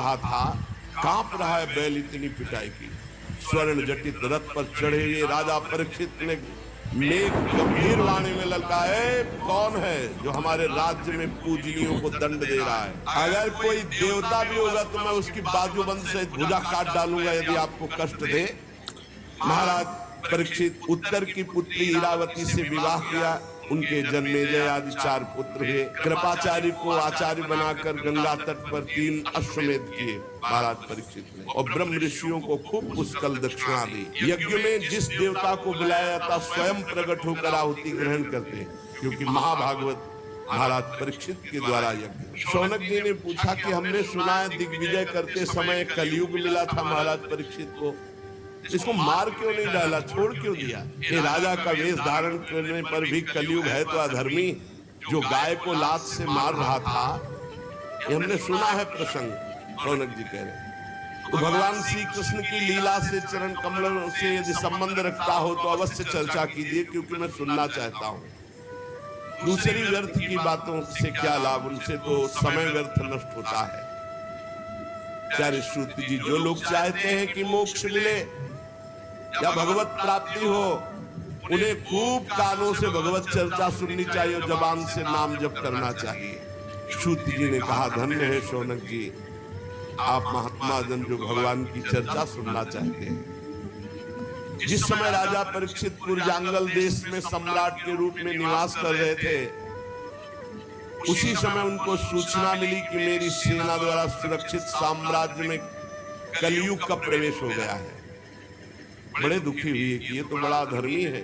रहा था, कांप रहा है बैल इतनी पिटाई की। स्वर्ण जटित रथ पर चढ़े हुए राजा परीक्षित ने मेघ गंभीर वाणी में ललकाए, कौन है जो हमारे राज्य में पूजनियों को दंड दे रहा है? अगर कोई देवता भी होगा तो मैं उसकी बाजूबंद से भुजा काट डालूंगा यदि आपको कष्ट दे। महाराज परीक्षित उत्तर की पुत्री इरावती से विवाह किया, उनके जन्मेजय आदि 4 पुत्र हुए। कृपाचार्य को आचार्य बनाकर गंगा तट पर 3 अश्वमेध किए महाराज परीक्षित ने, और ब्रह्म ऋषियों को खूब पुष्कल दक्षिणा दी। यज्ञ में जिस देवता को बुलाया जाता स्वयं प्रकट होकर आहुति ग्रहण करते, क्योंकि महाभागवत महाराज परीक्षित के द्वारा यज्ञ। शौनक जी ने पूछा कि हमने सुना है दिग्विजय करते समय कलयुग मिला था महाराज परीक्षित को, इसको मार क्यों नहीं डाला, छोड़ क्यों दिया? ये राजा का वेश धारण करने पर भी कलयुग है तो अधर्मी, जो गाय को लात से मार रहा था, ये हमने सुना है प्रसंग। शौनक जी कह रहे तो भगवान श्री कृष्ण की लीला से चरण कमलों से यदि संबंध रखता हो तो अवश्य चर्चा कीजिए, क्योंकि मैं सुनना चाहता हूँ। दूसरी व्यर्थ की बातों से क्या लाभ, उनसे तो समय व्यर्थ नष्ट होता है। प्यारे श्रुति जी, जो लोग चाहते हैं कि मोक्ष मिले या भगवत प्राप्ति हो, उन्हें खूब कानों से भगवत चर्चा सुननी चाहिए और जबान से नाम जप करना चाहिए। श्रुति जी ने कहा, धन्य है शौनक जी, आप महात्मा जन जो भगवान की चर्चा सुनना चाहते हैं। जिस समय राजा परीक्षित कुरजांगल देश में सम्राट के रूप में निवास कर रहे थे, उसी समय उनको सूचना मिली कि मेरी सेना द्वारा सुरक्षित साम्राज्य में कलयुग का प्रवेश हो गया है। बड़े दुखी हुए कि ये तो बड़ा धर्मी है,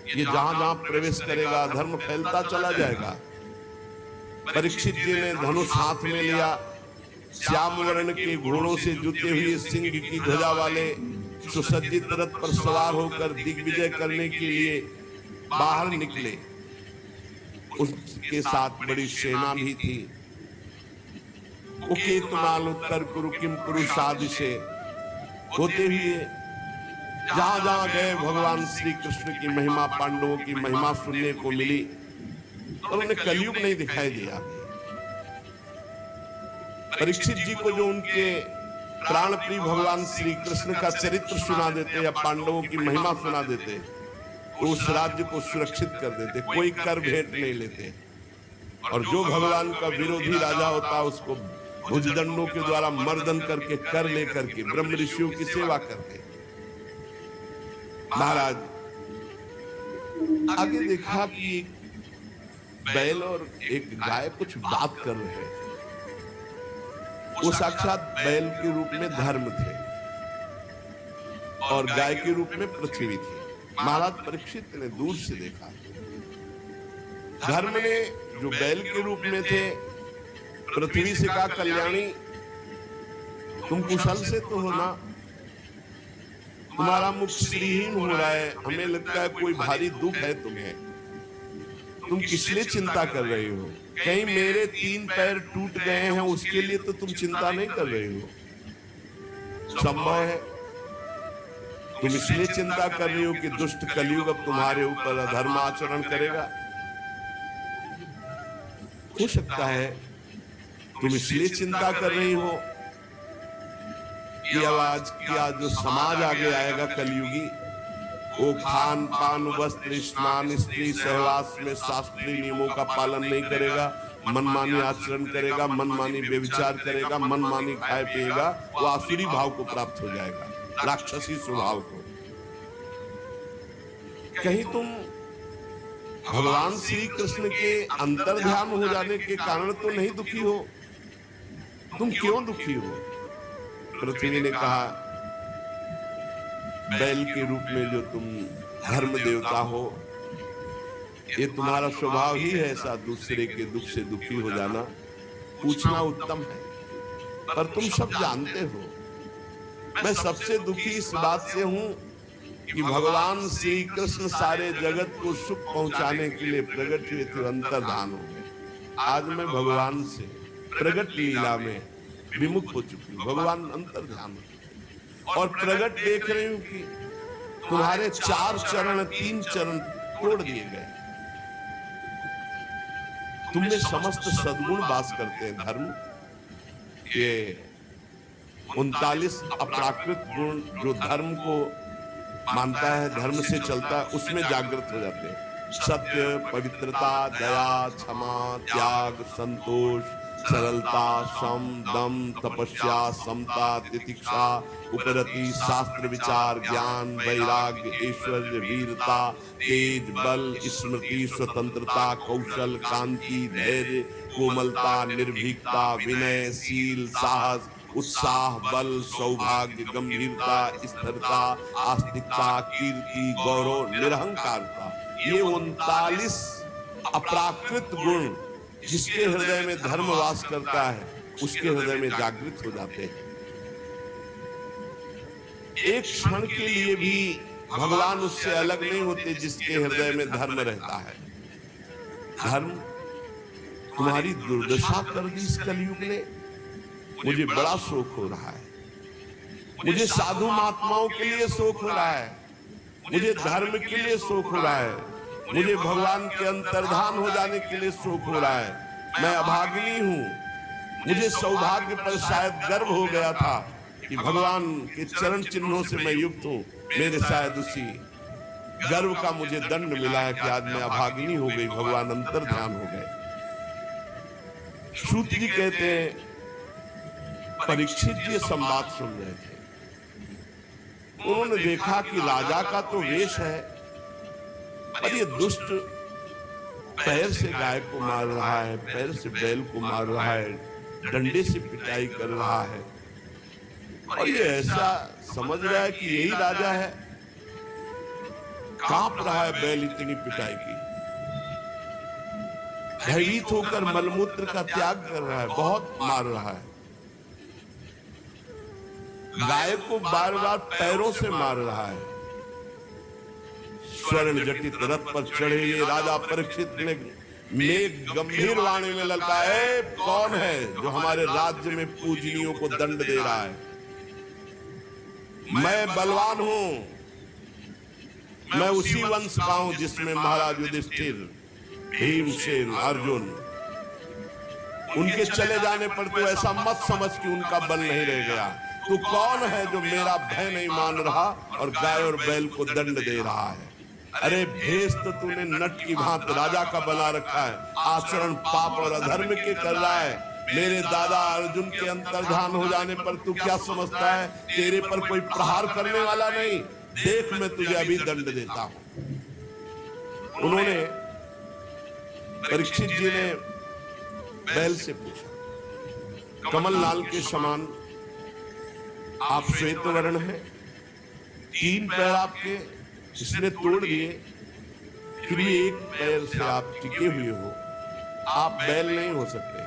ये जहां जहां प्रवेश करेगा धर्म फैलता चला जाएगा। परीक्षित जी ने धनुष हाथ में लिया, श्याम वर्ण के घोड़ों से जुते हुए सिंह की ध्वजा वाले सुसज्जित रथ पर सवार होकर दिग्विजय करने के लिए बाहर निकले। उसके साथ बड़ी सेना भी थी। उकेतमाल उत्तर कुरु किम पुरुषादि से होते हुए जहां जहां गए भगवान श्री कृष्ण की महिमा, पांडवों की महिमा सुनने को मिली, और उन्हें कलयुग नहीं दिखाई दिया। परीक्षित जी को जो उनके प्राण प्रिय भगवान श्री कृष्ण का चरित्र सुना देते या पांडवों की महिमा सुना देते, तो उस राज्य को सुरक्षित कर देते, कोई कर भेंट नहीं लेते। और जो भगवान का विरोधी राजा होता उसको भुजदंडों के द्वारा मर्दन करके कर लेकर के ब्रह्म ऋषियों की सेवा करते। महाराज आगे देखा कि बैल और एक गाय कुछ बात कर रहे हैं। वो साक्षात बैल के रूप में धर्म थे और गाय के रूप में पृथ्वी थी। महाराज परीक्षित ने दूर से देखा, धर्म ने जो बैल के रूप में थे पृथ्वी से कहा, कल्याणी तुम कुशल से तो हो ना, तुम्हारा मुख श्रीहीन हो रहा है, हमें लगता है कोई भारी दुख है तुम्हें, तुम किस लिए चिंता कर रही हो? कहीं मेरे 3 पैर टूट गए हैं उसके लिए तो तुम चिंता नहीं कर रही हो? संभव है तुम इसलिए चिंता कर रही हो कि दुष्ट कलयुग अब तुम्हारे ऊपर अधर्म आचरण करेगा। हो सकता है तुम इसलिए चिंता कर रही हो कि आज क्या जो समाज आगे आएगा कलयुगी, वो खान पान वस्त्र स्नान स्त्री सहवास में शास्त्रीय नियमों का पालन नहीं करेगा, मनमानी आचरण करेगा, मनमानी व्यभिचार करेगा, मनमानी खाए पिएगा, वो आसुरी भाव को प्राप्त हो जाएगा, राक्षसी स्वभाव को। कहीं तुम भगवान श्री कृष्ण के अंतर्ध्यान हो जाने के कारण तो नहीं दुखी हो? तुम क्यों दुखी हो? पृथ्वी ने कहा, बैल के रूप में जो तुम धर्म देवता हो, ये तुम्हारा स्वभाव ही है ऐसा, दूसरे के दुख से दुखी हो जाना। पूछना उत्तम है, पर तुम सब जानते हो मैं सबसे दुखी इस बात से हूं कि भगवान श्री कृष्ण सारे जगत को सुख पहुंचाने के लिए प्रकट हुए थे, अंतर्धान हो गए। आज मैं भगवान से प्रकट लीला में विमुख हो चुकी हूं, भगवान अंतर्धान हो चुके और प्रकट देख रही हूं कि तुम्हारे 4 चरण 3 चरण तोड़ दिए गए। तुमने समस्त सद्गुण वास करते हैं, धर्म, ये 39 अपराकृत गुण जो धर्म को मानता है, धर्म से चलता है, उसमें जागृत हो जाते हैं। सत्य, पवित्रता, दया, क्षमा, त्याग, संतोष, सरलता, सम, दम, तपस्या, समता, तितिक्षा, उपरति, शास्त्र विचार, ज्ञान, वैराग्य, ऐश्वर्य, वीरता, तेज, बल, स्मृति, स्वतंत्रता, कौशल, कांति, धैर्य, कोमलता, निर्भीकता, विनय, शील, साहस, उत्साह, बल, सौभाग्य, गंभीरता, स्थिरता, आस्तिकता, कीर्ति, गौरव, निरहंकारता, ये 39 अपराकृत गुण जिसके हृदय में धर्म वास करता है, उसके हृदय में जागृत हो जाते हैं। एक क्षण के लिए भी भगवान उससे अलग नहीं होते जिसके हृदय में धर्म रहता है। धर्म तुम्हारी दुर्दशा कर दी इस कलयुग ने। मुझे बड़ा शोक हो रहा है, मुझे साधु महात्माओं के लिए शोक हो रहा है, मुझे धर्म के लिए शोक हो रहा है, मुझे भगवान के अंतर्धान हो जाने के लिए शोक हो रहा है। मैं अभागिनी हूं। मुझे सौभाग्य पर शायद गर्व हो गया था कि भगवान के चरण चिन्हों से मैं युक्त हूं। मेरे शायद उसी गर्व का मुझे दंड मिला है कि आज मैं अभागिनी हो गई, भगवान अंतर्ध्यान हो गए। सूत जी कहते हैं, परीक्षित जी संवाद सुन रहे थे, उन्होंने देखा कि राजा का तो वेश है और ये दुष्ट पैर से गाय को मार रहा है, पैर से बैल को मार रहा है, डंडे से पिटाई कर रहा है, और ये ऐसा समझ रहा है कि यही राजा है। कांप रहा है बैल इतनी पिटाई की, भयभीत होकर मलमूत्र का त्याग कर रहा है, बहुत मार रहा है। गाय को बार बार पैरों से मार रहा है। स्वर्ण जटित रथ पर चढ़े हुए राजा परीक्षित ने मेघ गंभीर वाणी में ललकाए, कौन है जो हमारे राज्य में पूजनियों को दंड दे रहा है? मैं बलवान हूं, मैं उसी वंश का हूं जिसमें महाराज युधिष्ठिर, भीमसेन, अर्जुन, उनके चले जाने पर तो ऐसा मत समझ कि उनका बल नहीं रह गया। तू कौन है जो मेरा भय नहीं मान रहा और गाय और बैल को दंड दे रहा है? अरे भेष तो तूने नट की भांति राजा का बना रखा है, आचरण पाप और अधर्म के कर रहा है। मेरे दादा अर्जुन के अंतर्धान हो जाने पर तू क्या समझता है तेरे पर कोई प्रहार करने वाला नहीं? देख मैं तुझे अभी दंड देता हूं। उन्होंने परीक्षित जी ने बैल से पूछा, कमल लाल के समान आप श्वेत वर्ण हैं, 3 पैर आपके इसने तोड़ दिए, फिर भी 1 पैर से आप टिके हुए हो। आप बैल नहीं हो सकते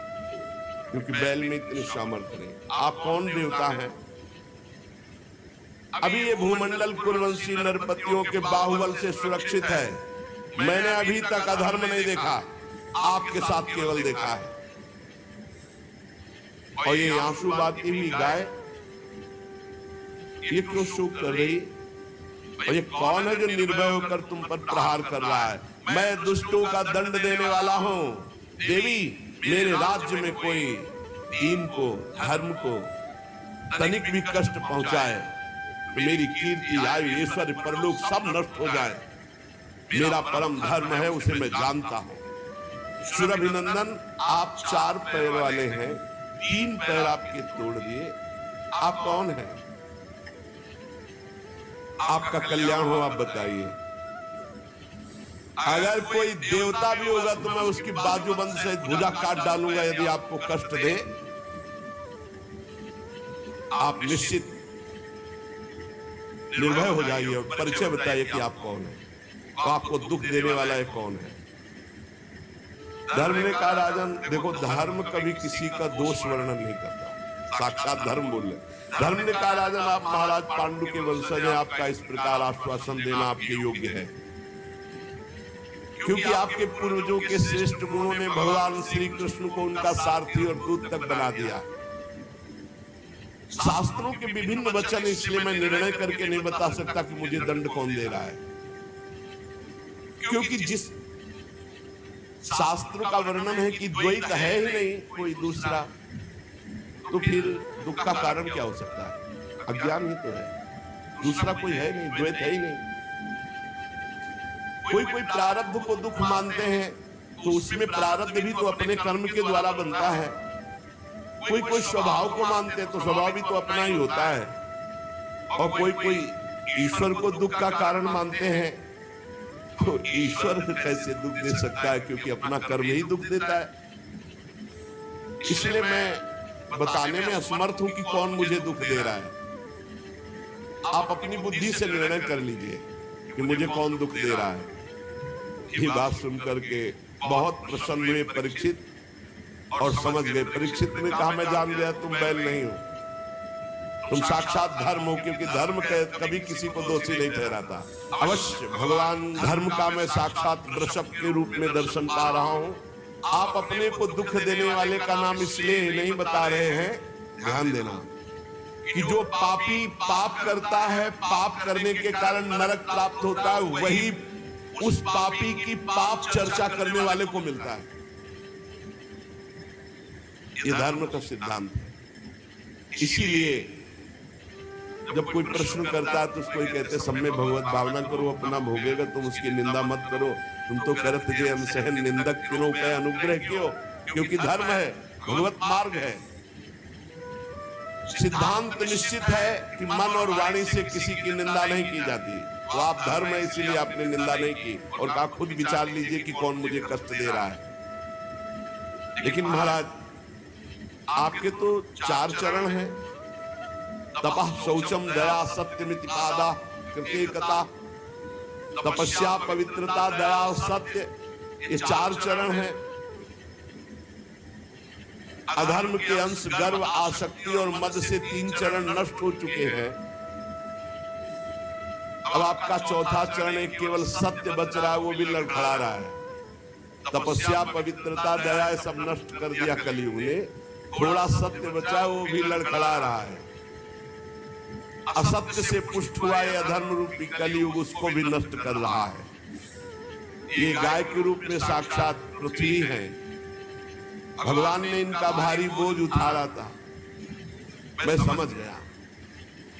क्योंकि बैल में इतनी सामर्थ्य नहीं। आप कौन देवता हैं? अभी ये भूमंडल कुलवंशी नरपतियों के बाहुबल से सुरक्षित है। मैंने अभी तक अधर्म नहीं देखा, आपके साथ केवल देखा है। और ये आंसू बहाती हुई गाय ये क्यों शोक कर रही? और ये कौन है जो निर्भय होकर तुम पर प्रहार कर रहा है? मैं दुष्टों का दंड देने वाला हूं। देवी, मेरे राज्य में कोई दीन को, धर्म को तनिक भी कष्ट पहुंचाए, मेरी कीर्ति, आयु, ऐश्वर्य, परलोक सब नष्ट हो जाए। मेरा परम धर्म है, उसे मैं जानता हूं। सुरभिनंदन, आप 4 पैर वाले हैं, 3 पैर आपके तोड़ दिए। आप कौन हैं? आपका कल्याण हो, आप बताइए। अगर कोई देवता भी होगा तो मैं उसकी बाजूबंद से भुजा काट डालूंगा यदि आपको कष्ट दे। आप निश्चित निर्भय हो जाइए और परिचय बताइए कि आप कौन है, तो आपको दुख देने वाला है कौन है। धर्म ने कहा, राजन देखो, धर्म कभी किसी का दोष वर्णन नहीं करता, साक्षात धर्म बोल रहे। धर्म ने कहा, राजन आप महाराज पांडु के वंशज हैं, आपका इस प्रकार आश्वासन देना आपके योग्य है, क्योंकि आपके पूर्वजों के श्रेष्ठ गुणों ने भगवान श्री कृष्ण को उनका सारथी और दूत तक बना दिया। शास्त्रों के विभिन्न वचन, इसलिए मैं निर्णय करके नहीं बता सकता कि मुझे दंड कौन दे रहा है, क्योंकि जिस शास्त्र का वर्णन है कि द्वैत है ही नहीं कोई दूसरा, तो फिर दुख का कारण क्या हो सकता है? अज्ञान ही तो है, दूसरा कोई है नहीं, द्वैत है ही नहीं। कोई कोई प्रारब्ध को दुख मानते हैं तो उसमें प्रारब्ध भी तो अपने कर्म के द्वारा बनता है। कोई कोई स्वभाव को मानते हैं तो स्वभाव भी तो अपना ही होता है। और कोई कोई ईश्वर को दुख का कारण मानते हैं तो ईश्वर कैसे दुख दे सकता है, क्योंकि अपना कर्म ही दुख देता है। इसलिए मैं बताने में असमर्थ हूं कि कौन मुझे दुख दे रहा है। आप अपनी बुद्धि से निर्णय कर लीजिए कि मुझे कौन दुख दे रहा है। ये बात सुनकर के बहुत प्रसन्न हुए परीक्षित और समझ गए। परीक्षित ने कहा, मैं जान गया तुम बैल नहीं हो, तुम साक्षात धर्म हो, क्योंकि धर्म कभी किसी को दोषी नहीं ठहराता। अवश्य भगवान धर्म का मैं साक्षात वृषभ के रूप में दर्शन पा रहा हूं। आप अपने को दुख देने वाले का नाम इसलिए नहीं बता रहे हैं, ध्यान देना, कि जो पापी पाप करता है, पाप करने के कारण नरक प्राप्त होता है, वही उस पापी की पाप चर्चा करने वाले को मिलता है। ये धर्म का सिद्धांत है। इसीलिए जब कोई प्रश्न करता है तो उसको ही कहते, सब में भगवत भावना करो, अपना भोगेगा, तुम उसकी निंदा मत करो। तुम तो करत जे अनसहन निंदक किनो पे अनुग्रह क्यों, क्योंकि धर्म है, भगवत मार्ग है। सिद्धांत निश्चित है कि मन और वाणी से किसी की निंदा नहीं की जाती। तो आप धर्म है इसीलिए आपने निंदा नहीं की और कहा खुद विचार लीजिए कि कौन मुझे कष्ट दे रहा है। लेकिन महाराज आपके तो 4 चरण हैं, तपः शौचम दया सत्यमिति पादा कृतिकता, तपस्या पवित्रता दया और सत्य, ये 4 चरण हैं। अधर्म के अंश गर्व आसक्ति और मद से 3 चरण नष्ट हो चुके हैं। अब आपका 4था चरण एक केवल सत्य बच रहा है, वो भी लड़खड़ा रहा है। तपस्या पवित्रता दया सब नष्ट कर दिया कलयुग ने, थोड़ा सत्य बचा है, वो भी लड़खड़ा रहा है। असत्य से पुष्ट हुआ ये अधर्म रूपी कलयुग उसको भी नष्ट कर रहा है। ये गाय के रूप में साक्षात पृथ्वी है। भगवान ने इनका भारी बोझ उतारा था, मैं समझ गया।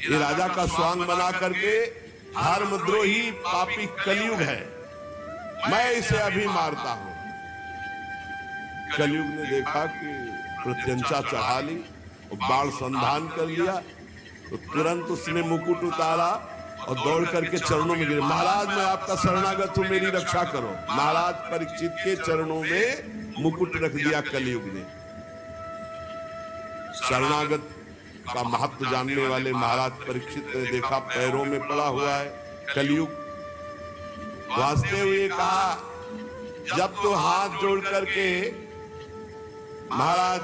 ये राजा का स्वांग बना करके धर्मद्रोही पापी कलयुग है, मैं इसे अभी मारता हूं। कलयुग ने देखा कि प्रत्यंचा चढ़ा ली और बाण संधान कर लिया, तो तुरंत उसने मुकुट उतारा और दौड़ करके चरणों में गिरे। महाराज मैं आपका शरणागत हूं, मेरी रक्षा करो। महाराज परीक्षित के चरणों में मुकुट रख दिया कलयुग ने। शरणागत का महत्व जानने वाले महाराज परीक्षित ने देखा पैरों में पड़ा हुआ है कलयुग, वास्ते हुए कहा, जब तो हाथ जोड़ करके महाराज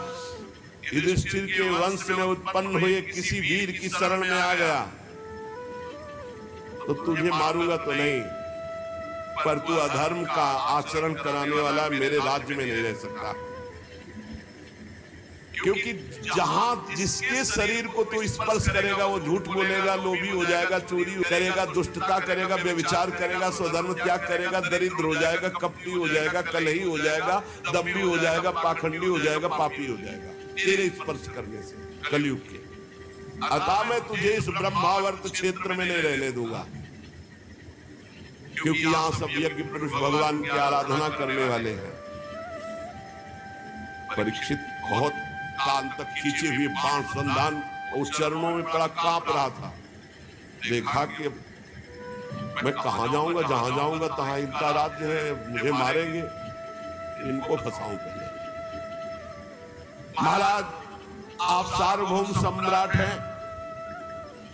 युधिष्ठिर के वंश में उत्पन्न हुए किसी वीर की शरण में आ गया तो तुझे मारूंगा तो नहीं, पर तू अधर्म का आचरण कराने वाला मेरे राज्य में नहीं रह सकता। क्योंकि जहां जिसके शरीर को तू स्पर्श करेगा वो झूठ बोलेगा, लोभी हो जाएगा, चोरी करेगा, दुष्टता करेगा, व्यभिचार करेगा, स्वधर्म त्याग करेगा, दरिद्र हो जाएगा, कपटी हो जाएगा, कलही हो जाएगा, दम्भी हो जाएगा, पाखंडी हो जाएगा, पापी हो जाएगा तेरे स्पर्श करने से कलयुग के। अतः मैं तुझे इस ब्रह्मावर्त क्षेत्र में नहीं रहने दूंगा, क्योंकि यहां सब यज्ञ पुरुष भगवान की आराधना करने वाले हैं। परीक्षित बहुत कान तक खींचे हुए बाण संधान उस चरणों में पड़ा कांप रहा था। देखा कि मैं कहां जाऊंगा, जहां जाऊंगा तहां इनका राज्य है, मुझे मारेंगे, इनको फंसाऊं पहले। महाराज आप सार्वभौम सम्राट हैं,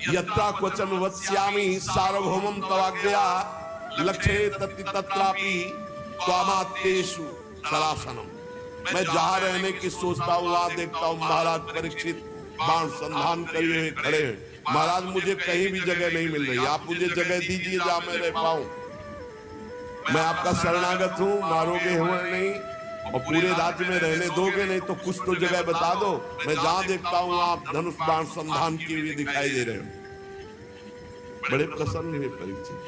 यत्रा क्वचन वत्स्यामि सार्वभौमं तवाज्ञया लक्ष्ये तत्ति तत्रापि त्वामात्येषु सरासनम। मैं जहां रहने की सोचता हूं वहां देखता हूं महाराज परीक्षित बाण संधान करे हुए खड़े हैं। महाराज मुझे कहीं भी जगह नहीं मिल रही, आप मुझे जगह दीजिए जहां मैं रह पाऊं। मैं आपका शरणागत हूं, मारोगे हुए नहीं और पूरे राज्य में रहने दोगे नहीं तो कुछ तो जगह बता दो। मैं जहां देखता हूं आप धनुष बाण संधान किए हुए दिखाई दे रहे हो। बड़े प्रसन्न हुए परीक्षित,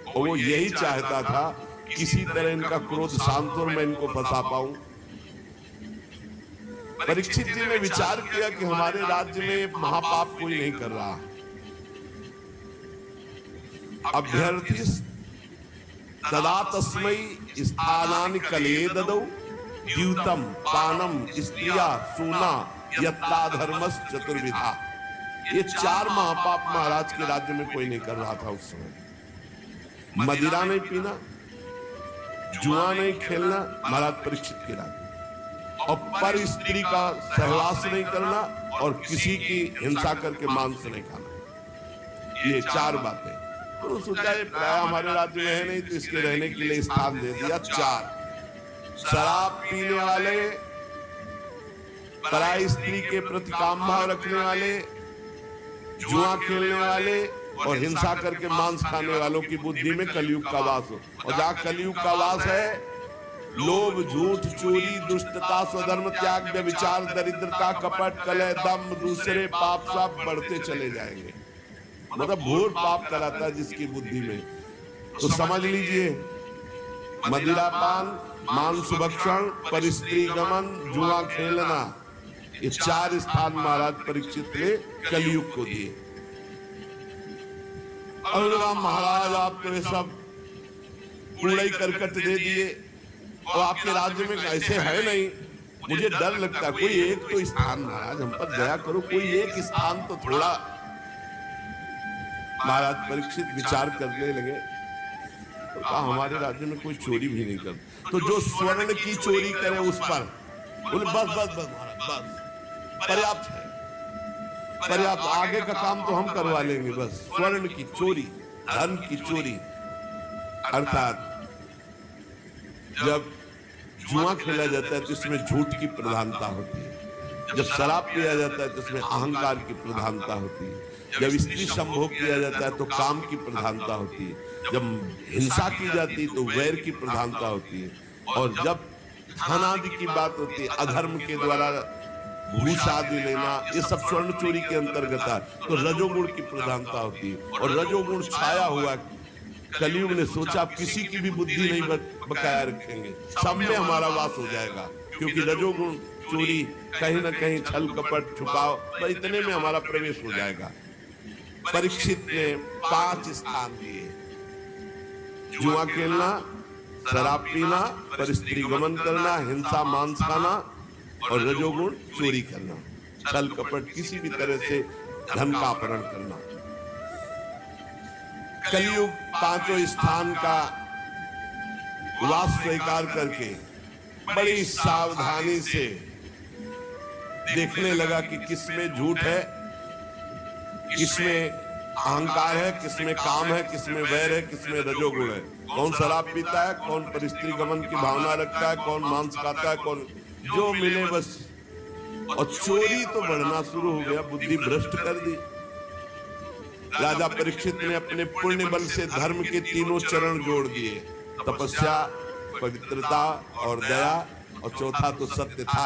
और वो यही चाहता था किसी तरह इनका क्रोध शांत और मैं इनको फंसा पाऊं। परीक्षित जी ने विचार किया कि हमारे राज्य में महापाप कोई नहीं कर रहा। अभ्यर्थी तदा तस्मै स्थानानि कले ददौ द्यूतम पानम स्त्रिया सूना यत्ता धर्मस चतुर्विधा। ये 4 महापाप महाराज के राज्य में कोई नहीं कर रहा था उस समय। मदिरा नहीं पीना, जुआ नहीं खेलना महाराज परीक्षित के राज्य, और पर स्त्री का सहवास नहीं करना, और किसी की हिंसा करके मांस नहीं खाना। ये 4 बातें। तो सोचा ये प्राय हमारे राज्य में है नहीं, तो इसके रहने के लिए स्थान दे दिया 4। शराब पीने वाले, पराई स्त्री के प्रति काम भाव रखने वाले, जुआ खेलने वाले और हिंसा करके मांस खाने वालों की बुद्धि में कलयुग का वास हो। और जहां कलयुग का वास है, लोभ, झूठ, चोरी, दुष्टता, स्वधर्म त्याग, व्यभिचार, दरिद्रता, कपट, कलह, दम, दूसरे पाप सब बढ़ते चले जाएंगे। मतलब घोर पाप कराता है जिसकी बुद्धि में। तो समझ लीजिए, मदिरापान, मांस भक्षण, परस्त्री गमन, जुआ खेलना, ये 4 स्थान महाराज परीक्षित ने कलयुग को दिए। और महाराज आप तो ये सब कूड़े करकट दे दिए, और आपके राज्य में ऐसे है नहीं। मुझे डर लगता है, कोई एक तो स्थान महाराज हम पर दया करो, कोई एक स्थान तो थोड़ा। महाराज परीक्षित विचार करने लगे, तो कहा हमारे राज्य में कोई चोरी भी नहीं करता, तो जो स्वर्ण की चोरी करे उस पर बोले बस बस बस महाराज बस पर्याप्त है, पर्याप्त, आगे का काम तो हम करवा लेंगे। बस स्वर्ण की चोरी, धन की चोरी, अर्थात जब जुआ खेला जाता है तो इसमें झूठ की प्रधानता होती है, जब शराब पिया जाता है तो इसमें अहंकार की प्रधानता होती है, जब स्त्री संभोग किया जाता है तो काम की प्रधानता होती है, जब हिंसा की जाती है तो वैर की प्रधानता होती है, और जब धन आदि की बात होती है, अधर्म के द्वारा घूस आदि लेना, ये सब स्वर्ण चोरी के अंतर्गत है। तो रजोगुण की प्रधानता होती है, और रजोगुण छाया हुआ। कलयुग ने सोचा अब किसी की भी बुद्धि नहीं बकाया रखेंगे, सब में हमारा वास हो जाएगा, क्योंकि रजोगुण चोरी, कहीं ना कहीं छल कपट छुपाव, तो इतने में हमारा प्रवेश हो जाएगा। परीक्षित ने 5 स्थान दिए, जुआ खेलना, शराब पीना, परस्त्री गमन करना, हिंसा मांस खाना, और रजोगुण चोरी करना, छल कपट किसी भी तरह से धन का अपहरण करना। कलयुग 5 स्थान का वास स्वीकार करके बड़ी सावधानी से देखने लगा कि किसमें झूठ है, किसमें अहंकार है, किसमें काम है, किसमें वैर है, किसमें रजोगुण है। कौन शराब पीता है, कौन परस्त्री गमन की भावना रखता है, कौन मांस खाता है, कौन जो मिले बस। और चोरी तो बढ़ना शुरू हो गया, बुद्धि भ्रष्ट कर दी। राजा परीक्षित ने अपने पुण्य बल से धर्म के 3 चरण जोड़ दिए, तपस्या, पवित्रता और दया, और चौथा तो सत्य था।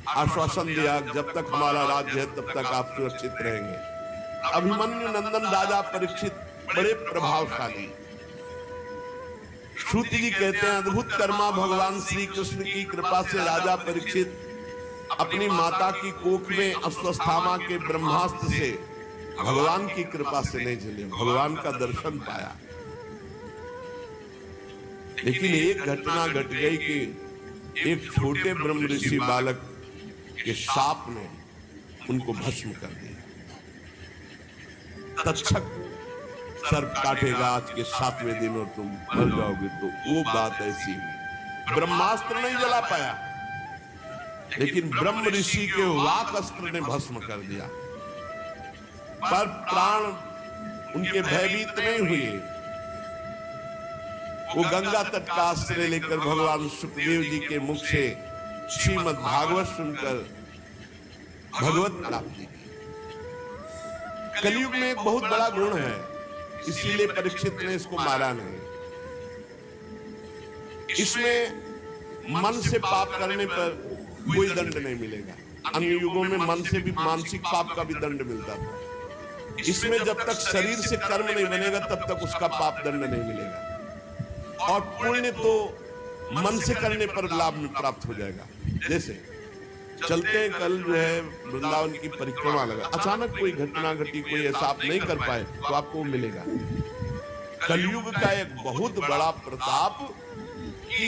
आश्वासन दिया जब तक हमारा राज्य है तब तक आप सुरक्षित रहेंगे। अभिमन्यु नंदन राजा परीक्षित बड़े प्रभावशाली। श्रुति जी कहते हैं अद्भुत कर्मा भगवान श्री कृष्ण की कृपा से राजा परीक्षित अपनी माता की कोख में अस्वस्थामा के ब्रह्मास्त्र से भगवान की कृपा से नहीं झेले, भगवान का दर्शन पाया। लेकिन एक घटना घट गई कि एक छोटे ब्रह्म ऋषि बालक के शाप ने उनको भस्म कर दिया। तक्षक सर्प काटेगा आज के 7वें दिन और तुम मर जाओगे। तो वो बात ऐसी, ब्रह्मास्त्र नहीं जला पाया, लेकिन ब्रह्म ऋषि के वाक अस्त्र ने भस्म कर दिया। पर प्राण उनके भयभीत नहीं हुए। वो गंगा तट का आश्रय लेकर भगवान सुखदेव जी के मुख से श्रीमद् भागवत सुनकर भगवत प्राप्ति की। कलयुग में एक बहुत बड़ा गुण है, इसीलिए परीक्षित ने इसको मारा नहीं। इसमें मन से पाप करने पर कोई दंड नहीं मिलेगा। अन्य युगों में मन से भी मानसिक पाप का भी दंड मिलता था। इसमें जब तक शरीर से कर्म नहीं बनेगा तब तक उसका पाप दंड नहीं मिलेगा। और पुण्य तो मन से करने पर लाभ में प्राप्त हो जाएगा। जैसे चलते हैं, कल जो है वृंदावन की परिक्रमा लगा, अचानक कोई घटना घटी, कोई ऐसा आप नहीं कर पाए तो आपको वो मिलेगा। कलयुग का एक बहुत बड़ा प्रताप कि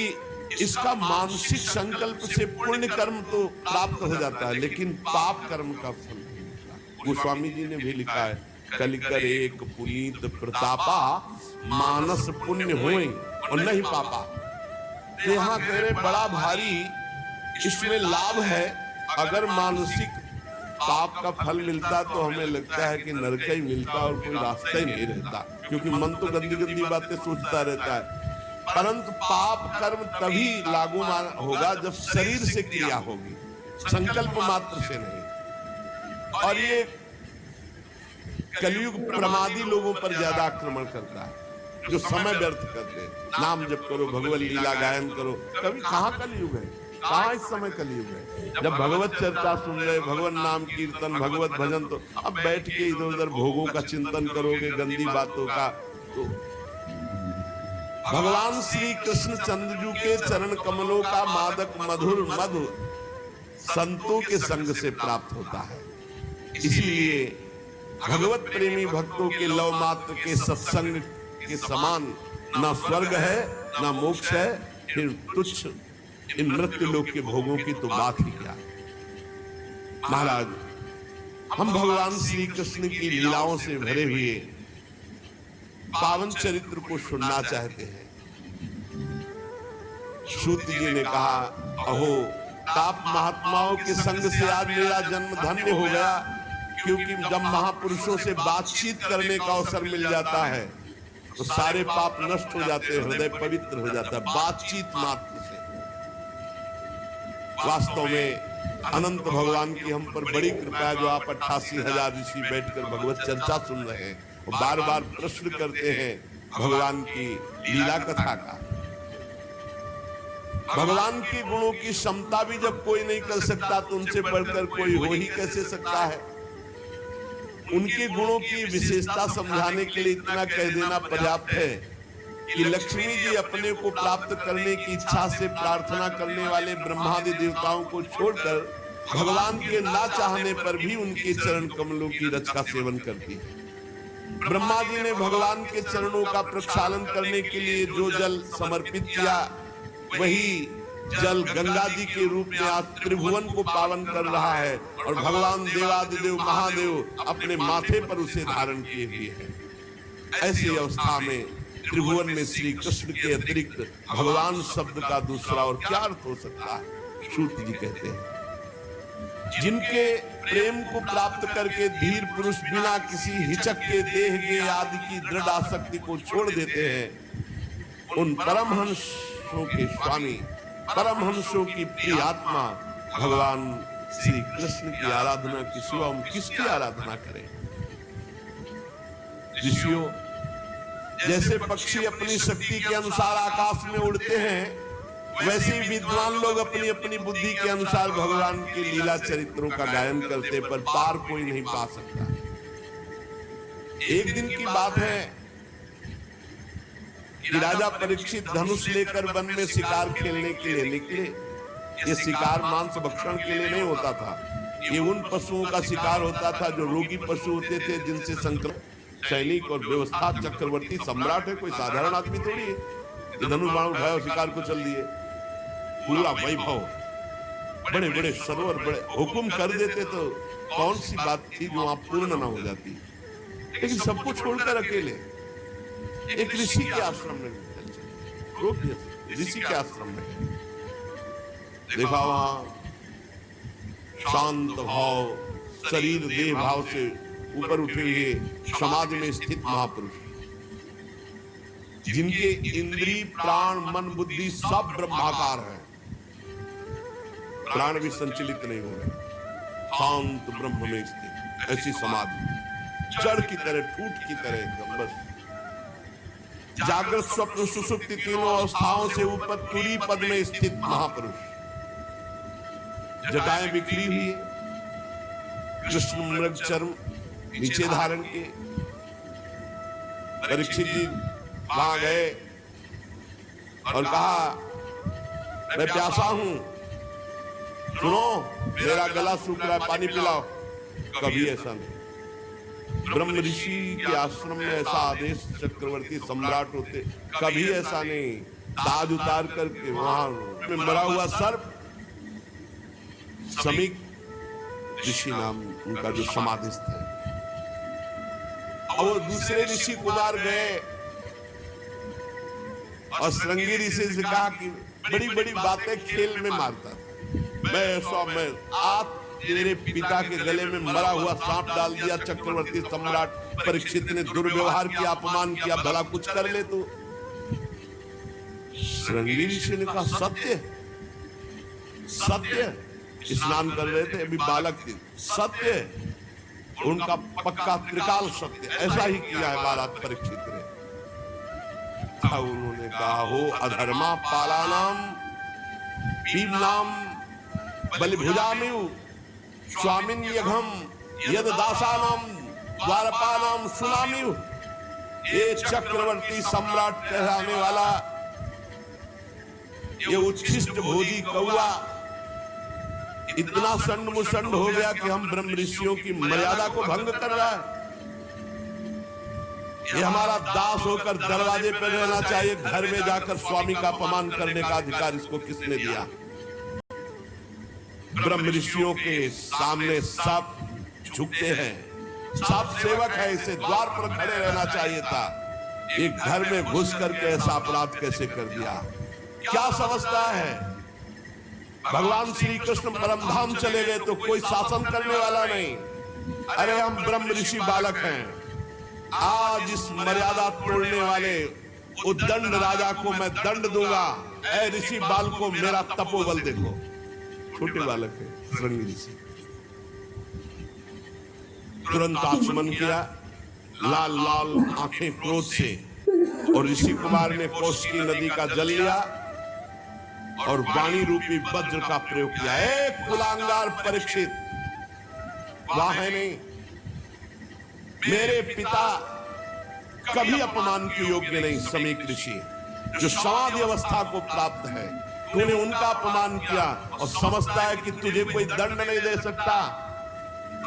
इसका मानसिक संकल्प से पुण्य कर्म तो प्राप्त हो जाता है, लेकिन पाप कर्म का फल नहीं मिलता। गोस्वामी जी ने भी लिखा है, कलिकर एक पुनीत प्रतापा, मानस पुण्य होए और नहीं पापा। तो यहाँ कह रहे बड़ा भारी इसमें लाभ है। अगर मानसिक पाप का फल मिलता तो हमें लगता है कि नरक ही मिलता और कोई रास्ता ही नहीं रहता, क्योंकि मन तो गंदी गंदी बातें सोचता रहता है। परंतु पाप कर्म तभी लागू होगा जब शरीर से क्रिया होगी, संकल्प मात्र से नहीं। और ये कलयुग प्रमादी लोगों पर ज्यादा आक्रमण करता है, जो समय व्यर्थ करते हैं। नाम जप करो, भगवत लीला गायन करो, कभी कहाँ कलयुग है, कहाँ इस समय कलयुग है। जब भगवत चर्चा सुन रहे, भगवत नाम कीर्तन, भगवत भजन, तो अब बैठ के इधर उधर भोगों का चिंतन करोगे, गंदी बातों का। तो भगवान श्री कृष्ण चंद्रजू के चरण कमलों का मादक मधुर मधु संतों के संग से प्राप्त होता है। इसीलिए भगवत प्रेमी भक्तों के लव मात्र के सत्संग के समान ना स्वर्ग है ना मोक्ष है, फिर तुच्छ इन मृत्यु लोक के भोगों की तो बात ही क्या। महाराज, हम भगवान श्री कृष्ण की लीलाओं से भरे हुए पावन चरित्र को सुनना चाहते हैं। सूत जी ने कहा, अहो आप महात्माओं के संग से आज मेरा जन्म धन्य हो गया, क्योंकि जब महापुरुषों से बातचीत करने का अवसर मिल जाता है तो सारे पाप नष्ट हो जाते हैं, हृदय पवित्र हो जाता है बातचीत मात्र से। वास्तव में अनंत भगवान की हम पर बड़ी कृपा है, जो आप 88,000 ऋषि बैठकर भगवत चर्चा सुन रहे हैं और बार बार प्रश्न करते हैं भगवान की लीला कथा का। भगवान के गुणों की क्षमता भी जब कोई नहीं कर सकता तो उनसे बढ़कर कोई हो ही कैसे सकता है। उनके गुणों की विशेषता समझाने के लिए इतना कह देना पर्याप्त है कि लक्ष्मी जी अपने को प्राप्त करने की इच्छा से प्रार्थना करने वाले ब्रह्मादि देवताओं को छोड़कर भगवान के ना चाहने पर भी उनके चरण कमलों की रस का सेवन करती है। ब्रह्मा जी ने भगवान के चरणों का प्रक्षालन करने के लिए जो जल समर्पित किया, वही जल गंगा जी के रूप में आज त्रिभुवन को पावन कर रहा है, और भगवान देवादिदेव महादेव अपने माथे पर उसे धारण किए हुए हैं। ऐसी अवस्था में त्रिभुवन में श्री कृष्ण के अतिरिक्त भगवान शब्द का दूसरा और क्या अर्थ हो सकता है। सूत जी कहते हैं, जिनके प्रेम को प्राप्त करके धीर पुरुष बिना किसी हिचक के देह के आदि की दृढ़ आसक्ति को छोड़ देते हैं, उन परमहंसों के स्वामी, परमहंसों की प्रिय आत्मा भगवान श्री कृष्ण की आराधना की सिवा हम किसकी आराधना करें। ऋषियों, जैसे पक्षी अपनी शक्ति के अनुसार आकाश में उड़ते हैं, वैसे ही विद्वान लोग अपनी अपनी बुद्धि के अनुसार भगवान की लीला चरित्रों का गायन करते, पर पार कोई नहीं पा सकता। एक दिन की बात है कि राजा परीक्षित धनुष लेकर वन में शिकार खेलने के लिए निकले। ये शिकार मांस भक्षण के लिए नहीं होता था, ये उन पशुओं का शिकार होता था जो रोगी पशु होते थे, जिनसे संक्रमण। सैनिक और व्यवस्था चक्रवर्ती सम्राट है, कोई साधारण आदमी थोड़ी है कि धनुष बाण उठाया और शिकार को चल दिए। पूरा वैभव, बड़े बड़े सरोवर, बड़े हुक्म कर देते तो कौन सी बात थी जो वहां पूर्ण ना हो जाती। लेकिन सबको छोड़कर अकेले एक ऋषि के आश्रम में रोक दिया। ऋषि के आश्रम में देखा, वहां शांत भाव, शरीर देह भाव से ऊपर उठे हुए समाधि में स्थित महापुरुष, जिनके इंद्रिय प्राण मन बुद्धि सब ब्रह्माकार है, प्राण भी संचलित नहीं हो रहे, शांत ब्रह्म में स्थित ऐसी समाधि, जड़ की तरह, ठूठ की तरह एकदम। बस जागृत स्वप्न सुषुप्ति तीनों अवस्थाओं से ऊपर तुरी पद में स्थित महापुरुष, जटाएं बिखरी हुई, कृष्ण मृग चर्म नीचे धारण के। परीक्षित जी वहां गए और कहा, मैं प्यासा हूं, सुनो मेरा गला सूख रहा है, पानी पिलाओ। कभी ऐसा नहीं। ब्रह्म ऋषि के आश्रम में ऐसा आदेश चक्रवर्ती सम्राट होते, कभी ऐसा नहीं। ताज उतार करके वहां में मरा हुआ सर्प, समीक ऋषि नाम उनका जो समाधिस्थ है, और वो दूसरे ऋषि कुमार गए और श्रृंगी ऋषि से कहा कि बड़ी बड़ी बातें खेल में मारता था, मैं आज तेरे पिता के गले में मरा हुआ सांप डाल दिया। चक्रवर्ती सम्राट परीक्षित ने दुर्व्यवहार किया, अपमान किया, भला कुछ कर ले तो। श्रृंगी ऋषि ने कहा सत्य सत्य, स्नान कर रहे थे अभी बालक थे, सत्य, उनका पक्का त्रिकाल सत्य, ऐसा ही किया है महाराज परीक्षित ने। उन्होंने कहा हो अधर्मा पालानाम पीवनाम बलिभुजामिव स्वामिन यघम यद दासानाम द्वारपानाम सुनामिव। ये चक्रवर्ती सम्राट कहलाने वाला ये उच्छिष्ट भोजी कौआ इतना संड मुसंड हो गया कि हम ब्रह्म ऋषियों की मर्यादा को भंग कर रहा है। ये हमारा दास होकर दरवाजे पर रहना चाहिए, घर में जाकर स्वामी का अपमान करने का अधिकार इसको किसने दिया? ब्रह्म ऋषियों के सामने सब झुकते हैं, सब सेवक है, इसे द्वार पर खड़े रहना चाहिए था। एक घर में घुस करके ऐसा अपराध कैसे कर दिया? क्या समझता है? भगवान श्री कृष्ण परमधाम चले गए तो कोई शासन करने वाला नहीं। अरे हम ब्रह्म ऋषि बालक हैं, आज इस मर्यादा तोड़ने वाले उद्दंड राजा को मैं दंड दूंगा। ऐ ऋषि बाल को मेरा तपोबल देखो। छोटे बालक है श्रृंगी ऋषि, तुरंत आचमन किया, लाल लाल आंखें क्रोध से, और ऋषि कुमार ने कौशिकी नदी का जल लिया और वाणी रूपी वज्र का प्रयोग किया। एक कुलांगार परीक्षित वहां है नहीं, मेरे पिता कभी अपमान के योग्य नहीं। समीक ऋषि जो समाधि अवस्था को प्राप्त है, तूने उनका अपमान किया और समझता है कि तुझे कोई दंड नहीं दे सकता।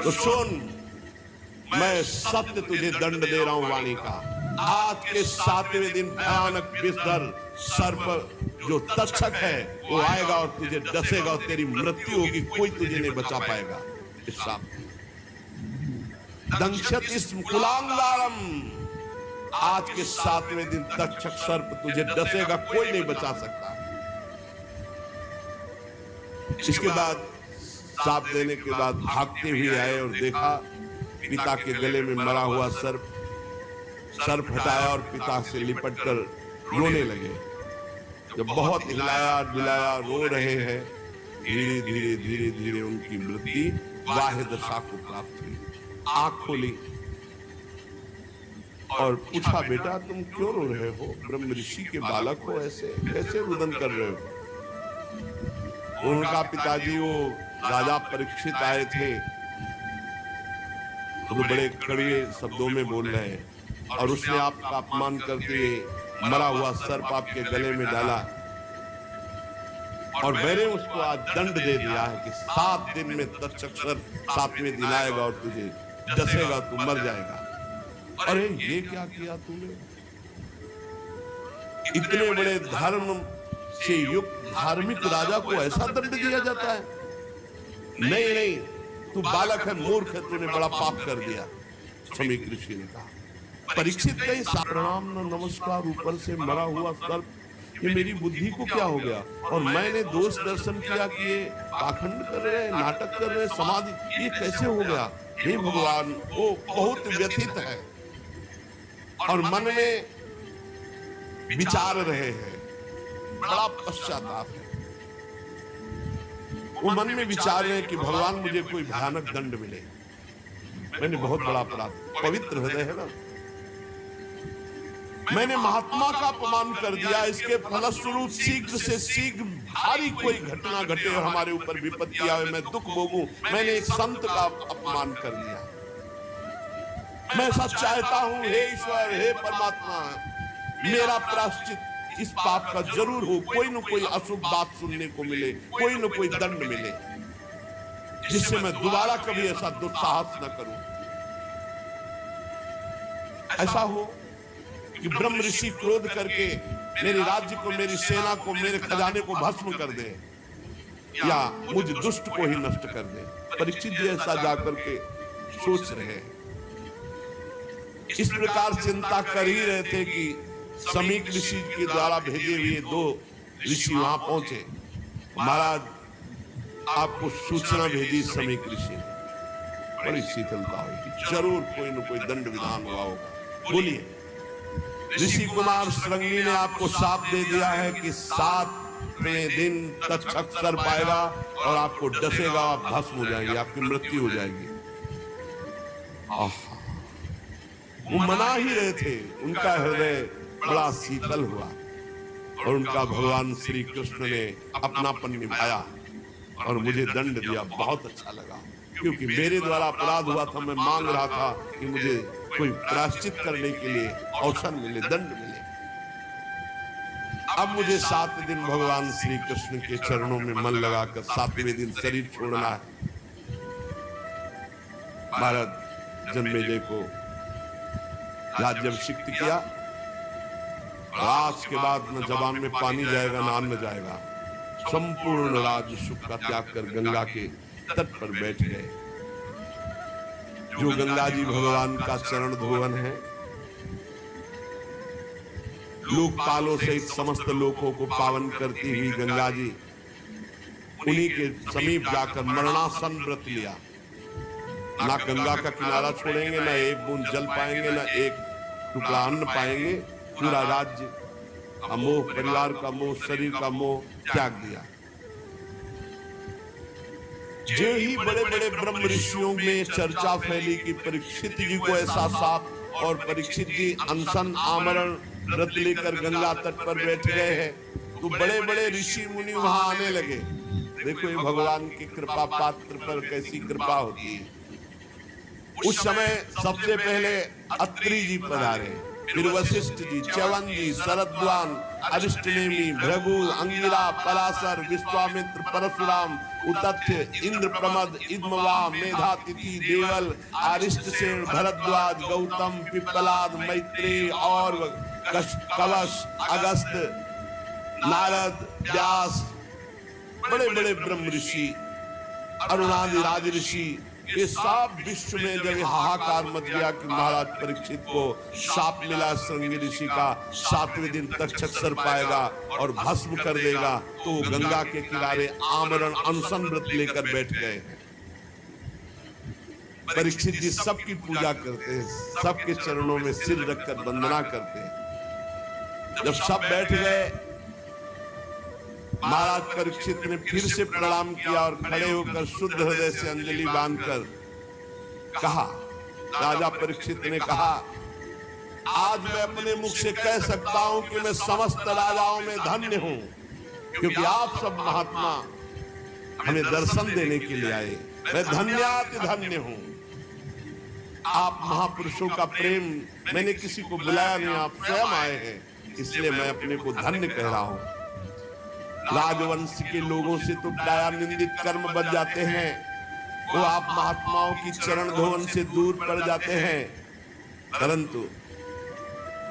तो सुन, मैं सत्य तुझे दंड दे रहा हूं वाणी का। आज के 7वें दिन भयानक विषधर सर्प जो तक्षक है वो आएगा और तुझे डसेगा और तेरी मृत्यु होगी, कोई तुझे नहीं बचा पाएगा। इस साप दंशत कुलांगारम, आज के 7वें दिन तक्षक सर्प तुझे डसेगा, कोई नहीं बचा सकता। इसके बाद साप देने के बाद भागते हुए आए और देखा पिता के गले में मरा हुआ सर्प हटाया और पिता से लिपट कर रोने लगे। जब बहुत हिलाया डुलाया, रो रहे हैं, धीरे धीरे धीरे धीरे उनकी मृत्यु वाह्य दशा को प्राप्त हुई। आंख खोली और पूछा, बेटा तुम क्यों रो रहे हो? ब्रह्म ऋषि के बालक हो, ऐसे कैसे रुदन कर रहे हो? उनका पिताजी वो राजा परीक्षित आए थे, तो बड़े कड़वे शब्दों में बोल रहे हैं, और उसने आपका अपमान करके मरा हुआ सर्प आपके गले में डाला, और मैंने उसको आज दंड दे दिया है कि 7 दिन में तक्षक सर्प 7वें दिन आएगा और तुझे डसेगा, तू मर जाएगा। अरे ये क्या किया तूने? इतने बड़े धर्म से युक्त धार्मिक राजा को ऐसा दंड दिया जाता है? नहीं नहीं, तू बालक है, मूर्ख है, तूने बड़ा पाप कर दिया। समीक ऋषि ने कहा। परीक्षित कहीं प्रणाम नमस्कार, ऊपर से मरा हुआ सर्प, ये मेरी बुद्धि को क्या हो गया? और मैंने दोष दर्शन किया कि ये पाखंड कर रहे हैं, नाटक कर रहे हैं, समाधि, ये कैसे हो गया? हे भगवान, वो बहुत व्यथित है और मन में विचार रहे हैं, बड़ा पश्चाताप है। वो मन में विचार रहे हैं कि भगवान मुझे कोई भयानक दंड मिले, मैंने बहुत बड़ा अपराध, पवित्र हृदय है ना, मैंने महात्मा का अपमान कर दिया, इसके फलस्वरूप शीघ्र से शीघ्र भारी कोई घटना घटे और हमारे ऊपर विपत्ति आए, मैं दुख भोगूं। मैंने एक संत का अपमान कर दिया। मैं ऐसा चाहता हूं, हे ईश्वर, हे परमात्मा, मेरा प्रायश्चित इस पाप का जरूर हो, कोई न कोई अशुभ बात सुनने को मिले, कोई न कोई दंड मिले। जिससे मैं दोबारा कभी ऐसा दुस्साहस न करूं। ऐसा हो कि ब्रह्म ऋषि क्रोध करके मेरे राज्य को, मेरी सेना को, मेरे खजाने को भस्म कर दे या मुझ दुष्ट को ही नष्ट कर दे। परीक्षित जी ऐसा जाकर के सोच रहे हैं। इस प्रकार चिंता कर ही रहे थे कि समीक ऋषि के द्वारा भेजे हुए 2 ऋषि वहां पहुंचे। महाराज, आपको सूचना भेजी समीक ऋषि ने। बड़ी शीतलता हुई, जरूर कोई न कोई दंड विधान हुआ होगा। बोलिए। ऋषि कुमार श्रृंगी ने आपको साफ दे दिया है कि 7वें दिन तक्षक सर पाएगा और आपको डसेगा, आप भस्म हो जाएंगे, आपकी मृत्यु हो जाएगी। वो मना ही रहे थे, उनका हृदय बड़ा शीतल हुआ और उनका भगवान श्री कृष्ण ने अपनापन निभाया और मुझे दंड दिया। बहुत अच्छा लगा, क्योंकि मेरे द्वारा अपराध हुआ था। मैं मांग रहा था कि मुझे कोई प्रायश्चित करने के लिए अवसर मिले, दंड मिले। अब मुझे 7 दिन भगवान श्री कृष्ण के चरणों में मन लगाकर 7वें दिन शरीर छोड़ना है। महाराज जन्मेजय को राज्याभिषिक्त किया। आज के बाद न जबान में पानी जाएगा, न अन्न जाएगा। संपूर्ण राज्य सुख का त्याग कर गंगा के तट पर बैठ गए। जो गंगा जी भगवान का चरण धोवन है, लोकपालों सहित समस्त लोगों को पावन करती हुई गंगा जी उन्हीं के समीप जाकर मरणासन व्रत लिया। ना गंगा का किनारा छोड़ेंगे, ना एक बूंद जल पाएंगे, ना एक टुकड़ा अन्न पाएंगे। पूरा राज्य का मोह, परिवार का मोह, शरीर का मोह त्याग दिया। जो ही बड़े बड़े ब्रह्म ऋषियों में चर्चा फैली कि परीक्षित जी को ऐसा साप, और परीक्षित जी अनशन आमरण व्रत लेकर गंगा तट पर बैठ गए हैं, तो बड़े बड़े ऋषि मुनि वहां आने लगे। देखो ये भगवान की कृपा पात्र पर कैसी कृपा होती है। उस समय सबसे पहले अत्रि जी पधारे, फिर वशिष्ठ जी, च्यवन जी, शरद्वान, अरिष्टनेमि, भृगु, अंगिरा, पराशर, विश्वामित्र, परशुराम, उतथ्य, इंद्र प्रमद, इद्मवा, मेधातिथि, देवल, आरिष्टसेन, भरद्वाज, गौतम, पिप्पलाद, मैत्रेय और कवश, अगस्त, नारद, व्यास, बड़े बड़े ब्रह्म ऋषि, अरुणादि राज ऋषि, ये सब विश्व में जब हाहाकार मच गया कि महाराज परीक्षित को शाप मिला श्रृंगी ऋषि का, 7वें दिन तक्षक सर पाएगा और भस्म कर देगा, तो वो गंगा के किनारे आमरण अनशन व्रत लेकर बैठ गए। परीक्षित जी सबकी पूजा करते हैं, सबके चरणों में सिर रखकर वंदना करते हैं। जब सब बैठ गए, महाराज परीक्षित ने फिर से प्रणाम किया और खड़े होकर शुद्ध हृदय से अंजलि बांधकर कहा, राजा परीक्षित ने कहा, आज मैं अपने मुख से कह सकता हूं कि मैं समस्त राजाओं में धन्य हूं, क्योंकि आप सब महात्मा हमें दर्शन देने के लिए आए। मैं धन्याति धन्य हूं। आप महापुरुषों का प्रेम मैंने किसी को बुलाया नहीं, आप स्वयं आए हैं, इसलिए मैं अपने को धन्य कह रहा हूं। राजवंश के लोगों से तो दया निंदित कर्म बच जाते हैं, वो आप महात्माओं की चरण धोवन से दूर पड़ जाते हैं, परंतु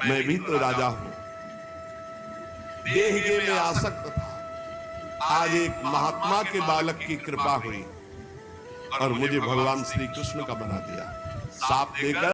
मैं भी तो राजा हूं। देहगे में आसक्त था, आज एक महात्मा के बालक की कृपा हुई और मुझे भगवान श्री कृष्ण का बना दिया। साप लेकर